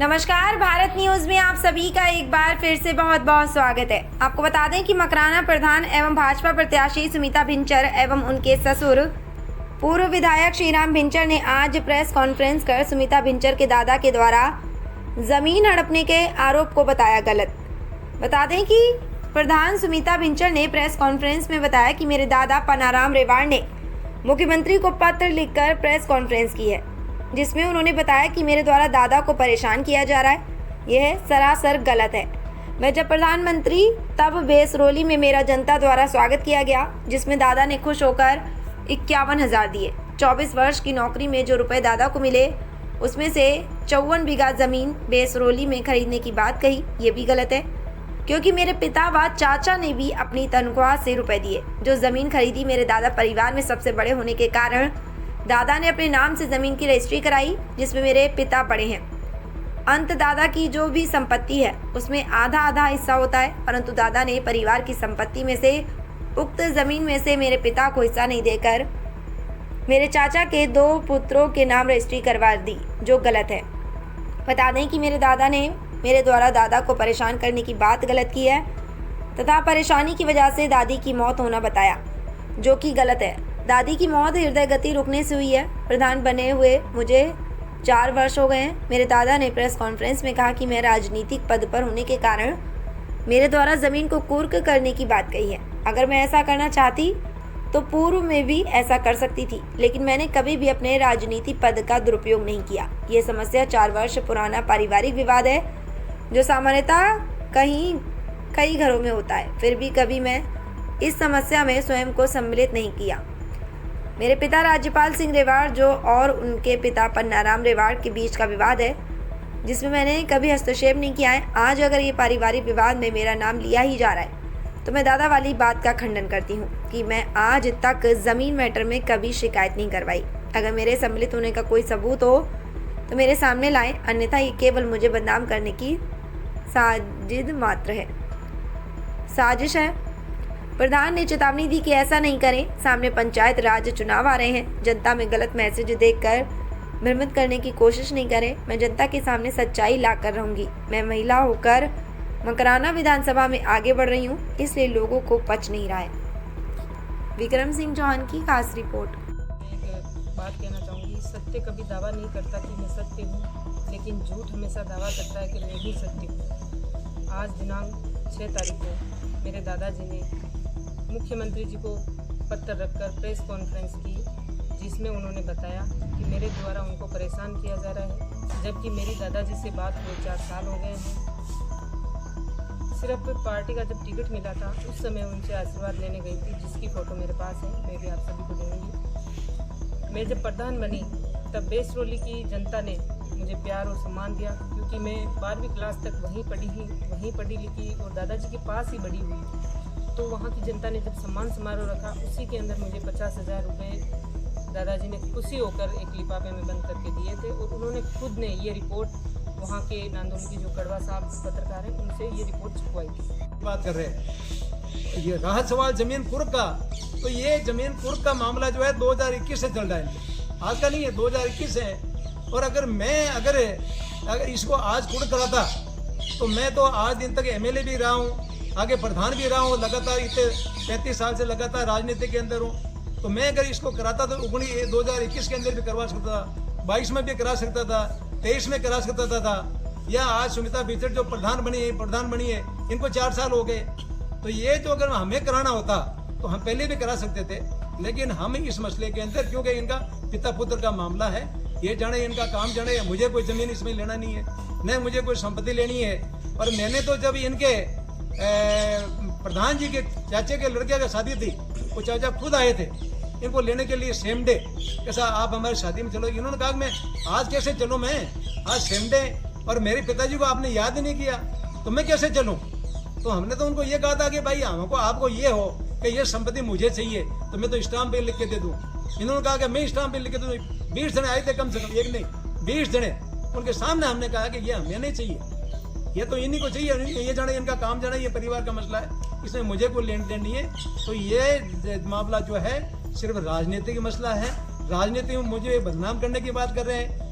नमस्कार, भारत न्यूज में आप सभी का एक बार फिर से बहुत बहुत स्वागत है। आपको बता दें कि मकराना प्रधान एवं भाजपा प्रत्याशी सुमिता भिंचर एवं उनके ससुर पूर्व विधायक श्रीराम भिंचर ने आज प्रेस कॉन्फ्रेंस कर सुमिता भिंचर के दादा के द्वारा जमीन हड़पने के आरोप को बताया गलत। बता दें कि प्रधान सुमिता भिंचर ने प्रेस कॉन्फ्रेंस में बताया कि मेरे दादा पन्नाराम रेवाड़ ने मुख्यमंत्री को पत्र लिखकर प्रेस कॉन्फ्रेंस की है, जिसमें उन्होंने बताया कि मेरे द्वारा दादा को परेशान किया जा रहा है। यह सरासर गलत है। मैं जब प्रधानमंत्री तब बेसरोली में मेरा जनता द्वारा स्वागत किया गया, जिसमें दादा ने खुश होकर 51,000 दिए। 24 वर्ष की नौकरी में जो रुपए दादा को मिले, उसमें से 54 बीघा ज़मीन बेसरोली में खरीदने की बात कही, ये भी गलत है, क्योंकि मेरे पिता व चाचा ने भी अपनी तनख्वाह से रुपए दिए। जो ज़मीन खरीदी, मेरे दादा परिवार में सबसे बड़े होने के कारण दादा ने अपने नाम से ज़मीन की रजिस्ट्री कराई, जिसमें मेरे पिता बड़े हैं। अंत दादा की जो भी संपत्ति है उसमें आधा आधा हिस्सा होता है, परंतु दादा ने परिवार की संपत्ति में से उक्त ज़मीन में से मेरे पिता को हिस्सा नहीं देकर मेरे चाचा के 2 पुत्रों के नाम रजिस्ट्री करवा दी, जो गलत है। बता दें कि मेरे दादा ने मेरे द्वारा दादा को परेशान करने की बात गलत की है तथा परेशानी की वजह से दादी की मौत होना बताया, जो कि गलत है। दादी की मौत हृदय गति रुकने से हुई है। प्रधान बने हुए मुझे 4 वर्ष हो गए हैं। मेरे दादा ने प्रेस कॉन्फ्रेंस में कहा कि मैं राजनीतिक पद पर होने के कारण मेरे द्वारा ज़मीन को कुर्क करने की बात कही है। अगर मैं ऐसा करना चाहती तो पूर्व में भी ऐसा कर सकती थी, लेकिन मैंने कभी भी अपने राजनीतिक पद का दुरुपयोग नहीं किया। ये समस्या 4 वर्ष पुराना पारिवारिक विवाद है, जो सामान्यतः कई घरों में होता है। फिर भी कभी मैं इस समस्या में स्वयं को सम्मिलित नहीं किया। मेरे पिता राज्यपाल सिंह रेवाड़ जो और उनके पिता पन्नाराम रेवाड़ के बीच का विवाद है, जिसमें मैंने कभी हस्तक्षेप नहीं किया है। आज अगर ये पारिवारिक विवाद में मेरा नाम लिया ही जा रहा है, तो मैं दादा वाली बात का खंडन करती हूँ कि मैं आज तक ज़मीन मैटर में कभी शिकायत नहीं करवाई। अगर मेरे सम्मिलित होने का कोई सबूत हो तो मेरे सामने लाएं, अन्यथा ये केवल मुझे बदनाम करने की साजिश है। प्रधान ने चेतावनी दी कि ऐसा नहीं करें। सामने पंचायत राज चुनाव आ रहे हैं। जनता में गलत मैसेज देकर भ्रमित करने की कोशिश नहीं करें। मैं जनता के सामने सच्चाई लाकर रहूंगी। मैं महिला होकर मकराना विधानसभा में आगे बढ़ रही हूं, इसलिए लोगों को पच नहीं रहा है। विक्रम सिंह चौहान की खास रिपोर्ट। एक बात कहना चाहूँगी, सत्य कभी दावा नहीं करता कि मैं सत्य हूँ, लेकिन झूठ हमेशा दावा करता है कि मैं ही सत्य हूँ। आज दिनांक 6 तारीख को मेरे दादाजी ने मुख्यमंत्री जी को पत्र रखकर प्रेस कॉन्फ्रेंस की, जिसमें उन्होंने बताया कि मेरे द्वारा उनको परेशान किया जा रहा है, जबकि मेरी दादाजी से बात हुए 4 साल हो गए हैं। सिर्फ पार्टी का जब टिकट मिला था, उस समय उनसे आशीर्वाद लेने गई थी, जिसकी फ़ोटो मेरे पास है, मैं भी आप सभी को दूँगी। मैं जब प्रधान बनी तब बेसरोली की जनता ने मुझे प्यार और सम्मान दिया, क्योंकि मैं 12वीं क्लास तक वहीं पढ़ी लिखी और दादाजी के पास ही बड़ी हुई। तो वहाँ की जनता ने जब सम्मान समारोह रखा, उसी के अंदर मुझे 50,000 रुपये दादाजी ने खुशी होकर एक लिफाफे में बंद करके दिए थे, और उन्होंने खुद ने ये रिपोर्ट वहाँ के नांदोल की जो कड़वा साहब पत्रकार हैं, उनसे ये रिपोर्ट छुपवाई थी। बात कर रहे हैं ये रहा सवाल जमीन कुर्क का, तो ये जमीन कुर्क का मामला जो है 2021 से चल रहा है, आज का नहीं है, 2021 है। और अगर इसको आज कुर्क कराता तो मैं तो आज दिन तक MLA भी रहा हूँ, आगे प्रधान भी रहा हूँ, लगातार इतने 35 साल से लगातार राजनीति के अंदर हूँ। तो मैं अगर इसको कराता तो 2021 के अंदर भी करवा सकता था, 22 में भी करा सकता था, 23 में करा सकता था। या आज सुमिता भिंचर जो प्रधान बनी है, इनको 4 साल हो गए। तो ये जो अगर हमें कराना होता तो हम पहले भी करा सकते थे, लेकिन हम इस मसले के अंदर, क्योंकि इनका पिता पुत्र का मामला है, ये जाने इनका काम जाने, मुझे कोई जमीन इसमें लेना नहीं है, न मुझे कोई संपत्ति लेनी है। और मैंने तो जब इनके प्रधान जी के चाचे के लड़के की शादी थी, वो चाचा खुद आए थे इनको लेने के लिए सेम डे, कैसा आप हमारी शादी में चलो। इन्होंने कहा मैं आज कैसे चलूँ, मैं आज सेम डे, और मेरे पिताजी को आपने याद ही नहीं किया तो मैं कैसे चलूँ। तो हमने तो उनको ये कहा था कि भाई हमको आपको ये हो कि ये संपत्ति मुझे चाहिए, तो मैं तो स्टाम्प पे लिख के दे दूँ। इन्होंने कहा कि मैं स्टाम्प पे लिख के दे दूँ। 20 जने आए थे, कम से कम, एक नहीं 20 जने, उनके सामने हमने कहा कि ये हमें नहीं चाहिए, ये तो इन्हीं को चाहिए, ये जाने इनका काम जाने, ये परिवार का मसला है, इसमें मुझे कोई लेन देन नहीं है। तो ये मामला जो है सिर्फ राजनीतिक मसला है, राजनीति में मुझे बदनाम करने की बात कर रहे हैं।